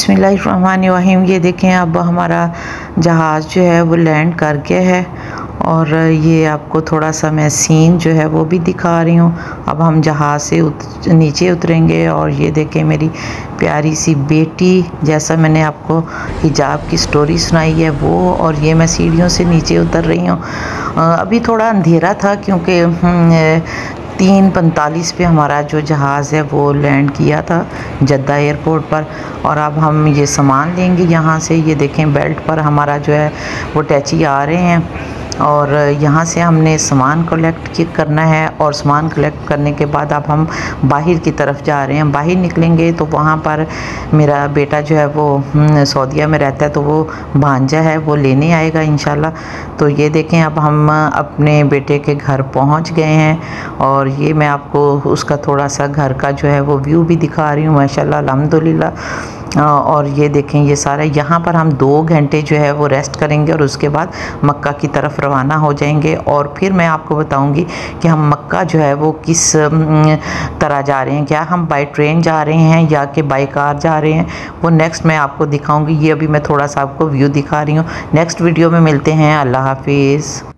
बिस्मिल्लाहिर्रहमानिर्रहीम। ये देखें अब हमारा जहाज़ जो है वो लैंड कर गया है और ये आपको थोड़ा सा मैं सीन जो है वो भी दिखा रही हूँ। अब हम जहाज़ से नीचे उतरेंगे और ये देखें मेरी प्यारी सी बेटी, जैसा मैंने आपको हिजाब की स्टोरी सुनाई है वो, और ये मैं सीढ़ियों से नीचे उतर रही हूँ। अभी थोड़ा अंधेरा था क्योंकि 3:45 पे हमारा जो जहाज़ है वो लैंड किया था जद्दा एयरपोर्ट पर। और अब हम ये सामान लेंगे यहाँ से। ये देखें बेल्ट पर हमारा जो है वो टैची आ रहे हैं और यहाँ से हमने सामान कलेक्ट करना है और सामान कलेक्ट करने के बाद अब हम बाहर की तरफ जा रहे हैं। बाहर निकलेंगे तो वहाँ पर मेरा बेटा जो है वो सऊदीया में रहता है, तो वो भांजा है वो लेने आएगा इंशाल्लाह। तो ये देखें अब हम अपने बेटे के घर पहुँच गए हैं और ये मैं आपको उसका थोड़ा सा घर का जो है वो व्यू भी दिखा रही हूँ माशाल्लाह अल्हम्दुलिल्लाह। और ये देखें ये सारा, यहाँ पर हम 2 घंटे जो है वो रेस्ट करेंगे और उसके बाद मक्का की तरफ रवाना हो जाएंगे। और फिर मैं आपको बताऊंगी कि हम मक्का जो है वो किस तरह जा रहे हैं, क्या हम बाय ट्रेन जा रहे हैं या कि बाय कार जा रहे हैं, वो नेक्स्ट मैं आपको दिखाऊंगी। ये अभी मैं थोड़ा सा आपको व्यू दिखा रही हूँ। नेक्स्ट वीडियो में मिलते हैं। अल्लाह हाफिज़।